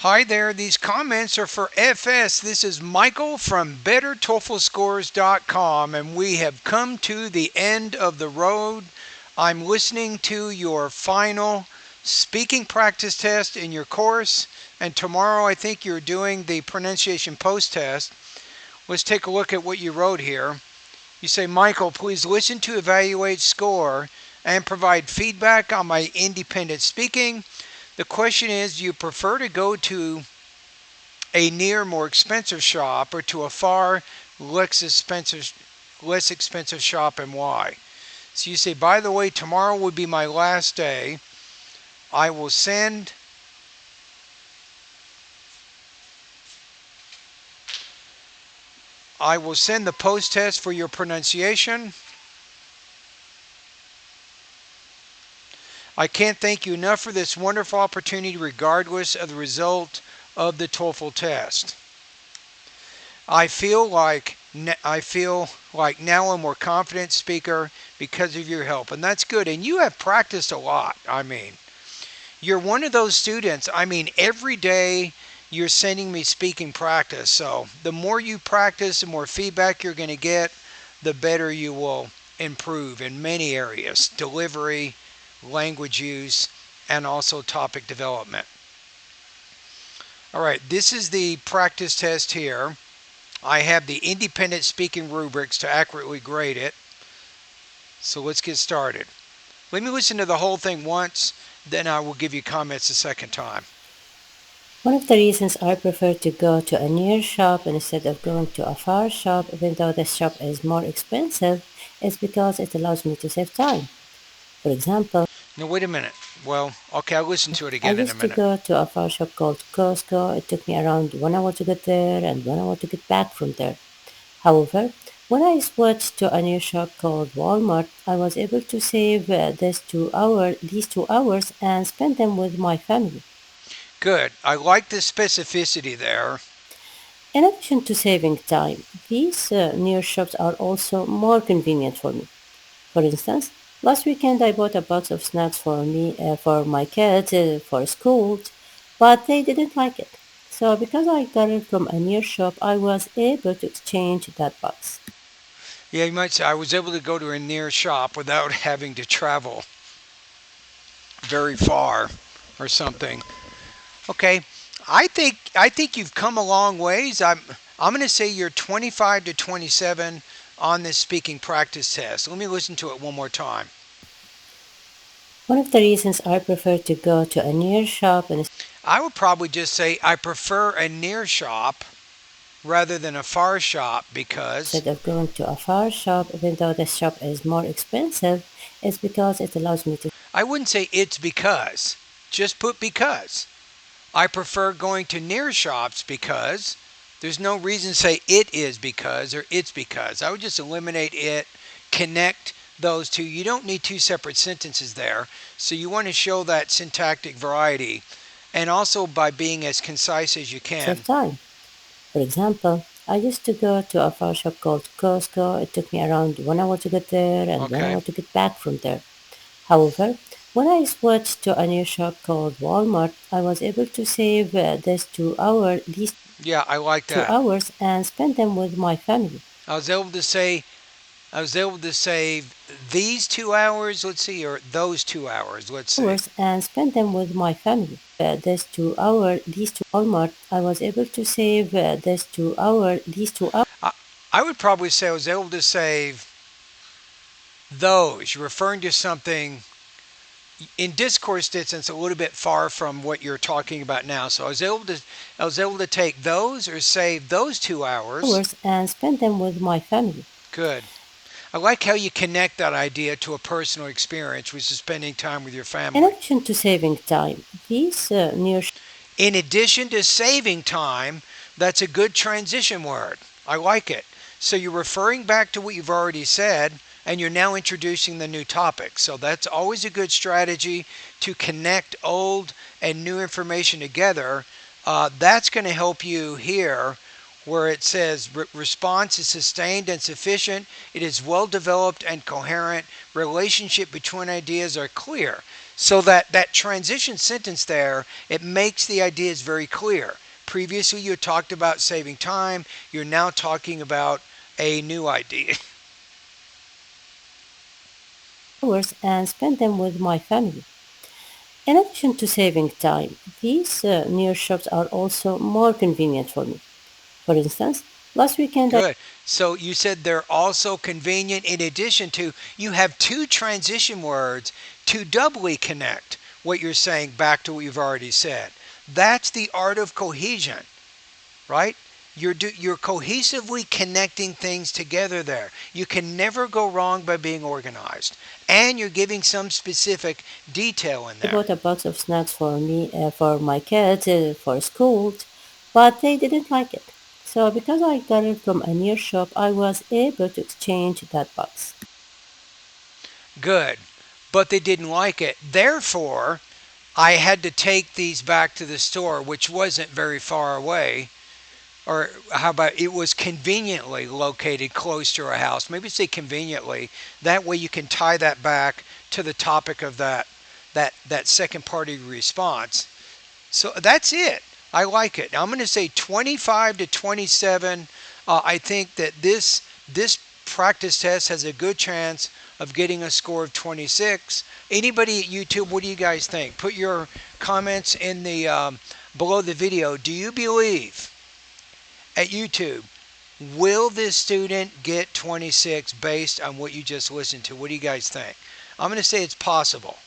Hi there, these comments are for FS. This is Michael from BetterTOEFLScores.com, and we have come to the end of the road. I'm listening to your final speaking practice test in your course, and tomorrow I think you're doing the pronunciation post test. Let's take a look at what you wrote here. You say, Michael, please listen to evaluate score and provide feedback on my independent speaking. The question is, do you prefer to go to a near more expensive shop or to a far less expensive shop, and why? So you say, by the way, tomorrow would be my last day. I will send the post test for your pronunciation. I can't thank you enough for this wonderful opportunity regardless of the result of the TOEFL test. I feel like now I'm a more confident speaker because of your help, and that's good. And you have practiced a lot. You're one of those students. Every day you're sending me speaking practice. So the more you practice, the more feedback you're going to get, the better you will improve in many areas: delivery, language use, and also topic development. All right, this is the practice test here. I have the independent speaking rubrics to accurately grade it. So let's get started. Let me listen to the whole thing once, then I will give you comments a second time. One of the reasons I prefer to go to a near shop instead of going to a far shop, even though the shop is more expensive, is because it allows me to save time. For example, Now, wait a minute. Well, okay, I'll listen to it I again in a used to minute. go to a far shop called Costco. It took me around 1 hour to get there and 1 hour to get back from there. However, when I switched to a new shop called Walmart, I was able to save these 2 hours and spend them with my family. Good. I like the specificity there. In addition to saving time, these near shops are also more convenient for me. For instance, last weekend I bought a box of snacks for my kids, for school, but they didn't like it. So because I got it from a near shop, I was able to exchange that box. Yeah, you might say I was able to go to a near shop without having to travel very far or something. Okay. I think you've come a long ways. I'm going to say you're 25 to 27 on this speaking practice test. Let me listen to it one more time. One of the reasons I prefer to go to a near shop I would probably just say I prefer a near shop rather than a far shop because instead of going to a far shop, even though the shop is more expensive, is because it allows me to I wouldn't say it's because. Just put because. I prefer going to near shops because there's no reason to say it is because or it's because. I would just eliminate it, connect those two. You don't need two separate sentences there. So you want to show that syntactic variety and also by being as concise as you save can. time. For example, I used to go to a flower shop called Costco. It took me around 1 hour to get there and one Okay. hour to get back from there. However, when I switched to a new shop called Walmart, I was able to save these Yeah, I like two that. hours and spend them with my family. I was able to say I was able to save these 2 hours, let's see, or those 2 hours, let's see. Hours and spend them with my family. These 2 Walmart, I was able to save these 2 hours. I, I would probably say I was able to save those. You're referring to something in discourse distance a little bit far from what you're talking about now. So I was able to take those or save those 2 hours. Hours and spend them with my family. Good. I like how you connect that idea to a personal experience, which is spending time with your In family. addition to saving time, these near In addition to saving time, that's a good transition word. I like it. So you're referring back to what you've already said, and you're now introducing the new topic. So that's always a good strategy to connect old and new information together. That's going to help you here where it says response is sustained and sufficient. It is well developed and coherent. Relationship between ideas are clear. So that transition sentence there, it makes the ideas very clear. Previously you talked about saving time, you're now talking about a new idea. Hours and spend them with my family. In addition to saving time, these near shops are also more convenient for me. For instance, last weekend I Good. So you said they're also convenient in addition to you have two transition words to doubly connect what you're saying back to what you've already said. That's the art of cohesion, right? You're cohesively connecting things together there. You can never go wrong by being organized. And you're giving some specific detail in there. bought a box of snacks for me, for my kids, for school, but they didn't like it. So because I got it from a near shop, I was able to exchange that box. Good. But they didn't like it. Therefore, I had to take these back to the store, which wasn't very far away. Or how about it was conveniently located close to our house? Maybe say conveniently. That way you can tie that back to the topic of that second party response. So that's it. I like it. Now I'm going to say 25 to 27. I think that this practice test has a good chance of getting a score of 26. Anybody at YouTube, what do you guys think? Put your comments in the below the video. Do you believe at YouTube will this student get 26 based on what you just listened to? What do you guys think? I'm going to say it's possible.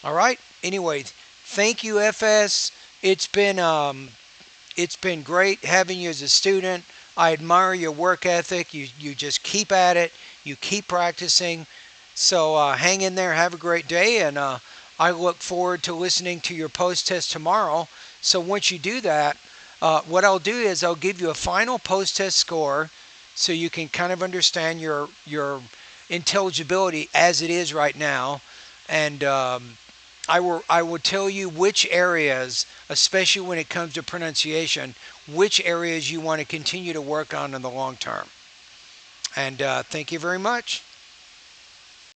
All right. Anyway, thank you, FS. It's been it's been great having you as a student. I admire your work ethic. You just keep at it. You keep practicing. So hang in there. Have a great day, and I look forward to listening to your post test tomorrow. So once you do that, what I'll do is I'll give you a final post test score, so you can kind of understand your intelligibility as it is right now, and I will tell you which areas, especially when it comes to pronunciation, which areas you want to continue to work on in the long term. And thank you very much.